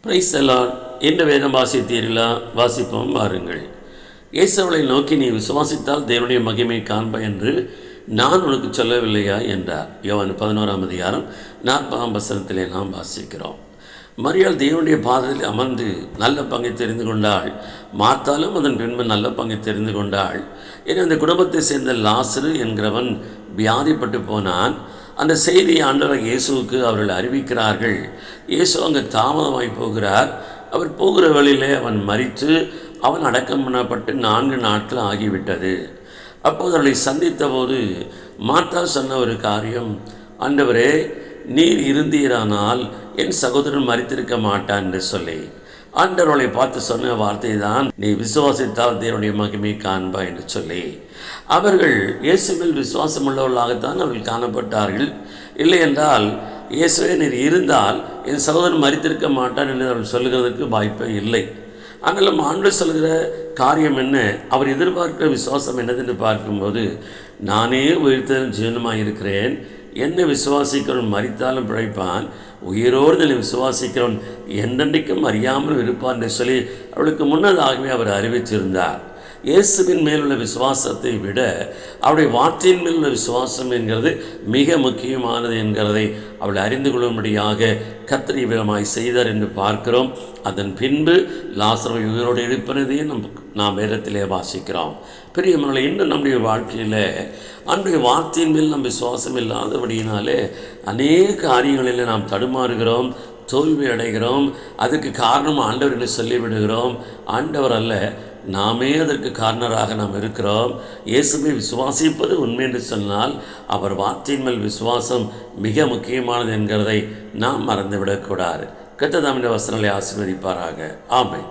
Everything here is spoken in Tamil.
Praise the Lord. என்ன வேதம் வாசித்தீர்களா? வாசிப்போம் வாருங்கள். இயேசுவை நோக்கி நீ விசுவாசித்தால் தேவனுடைய மகிமை காண்பாய் என்று நான் உனக்கு சொல்லவில்லையா என்றார். யோவான் 11:40 நாம் வாசிக்கிறோம். மரியாள் தேவனுடைய பாதத்தில் அமர்ந்து நல்ல பங்கை தெரிந்து கொண்டாள். மார்த்தாலும் அதன் பின்பு நல்ல பங்கை தெரிந்து கொண்டாள். ஏன்னா அந்த குடும்பத்தை சேர்ந்த லாசரு என்கிறவன் வியாதிப்பட்டு போனான். அந்த செய்தியை ஆண்டவர் இயேசுவுக்கு அவர்கள் அறிவிக்கிறார்கள். இயேசு அங்கே தாமதமாய் போகிறார். அவர் போகிற வழியிலே அவன் மரித்து அவன் அடக்கம் பண்ணப்பட்டு 4 நாட்கள் ஆகிவிட்டது. அப்போது அவர்களை சந்தித்த போது மார்த்தா சொன்ன ஒரு காரியம், ஆண்டவரே நீர் இருந்தீரானால் என் சகோதரன் மரித்திருக்க மாட்டான் என்று சொல்லி ஆண்டவர்களை பார்த்து சொன்ன வார்த்தை தான், நீ விசுவாசித்தால் தேவனுடைய மகிமை காண்பா என்று சொல்லி. அவர்கள் இயேசுவில் விசுவாசம் உள்ளவர்களாகத்தான் அவர்கள் காணப்பட்டார்கள். இல்லை என்றால் இயேசுவே நீர் இருந்தால் என் சகோதரன் மரித்திருக்க மாட்டான் என்று அவர்கள் சொல்லுகிறதுக்கு வாய்ப்பே இல்லை. ஆனாலும் ஆண்டவர் சொல்கிற காரியம் என்ன, அவர் எதிர்பார்க்கிற விசுவாசம் என்னதென்று பார்க்கும்போது, நானே உயிர்த்தெழும் ஜீவனுமாக இருக்கிறேன், என்னை விசுவாசிக்கிறவன் மரித்தாலும் பிழைப்பான், உயிரோடு என்னை விசுவாசிக்கிறவன் என்றென்றைக்கும் அறியாமல் இருப்பான் என்று சொல்லி அவளுக்கு முன்னதாகவே அவர் அறிவித்திருந்தார். இயேசுவின் மேலுள்ள விசுவாசத்தை விட அவருடைய வார்த்தையின் மேலுள்ள விசுவாசம் என்கிறது மிக முக்கியமானது என்கிறதை அவள் அறிந்து கொள்ளும்படியாக கர்த்தர் விதமாய் செய்தார் என்று பார்க்கிறோம். அதன் பின்பு லாசரை உயிரோடு எழுப்பினதையும் நாம் வேதத்திலே வாசிக்கிறோம். பிரியமானவர்களே, இன்னும் நம்முடைய வாழ்க்கையில் அன்றைய வார்த்தையின் மேல் நம் விசுவாசம் இல்லாதபடியினாலே அநேக காரியங்களில் நாம் தடுமாறுகிறோம், தோல்வி அடைகிறோம். அதுக்கு காரணம் ஆண்டவர் என்று சொல்லிவிடுகிறோம். ஆண்டவர் அல்ல, நாமே அதற்கு காரணராக நாம் இருக்கிறோம். இயேசுவை விசுவாசிப்பது உண்மை என்று சொன்னால் அவர் வார்த்தையின் மேல் விசுவாசம் மிக முக்கியமானது என்கிறதை நாம் மறந்துவிடக்கூடாது. கர்த்தர் தாம் இந்த வசனங்களை ஆசீர்வதிப்பாராக. ஆமென்.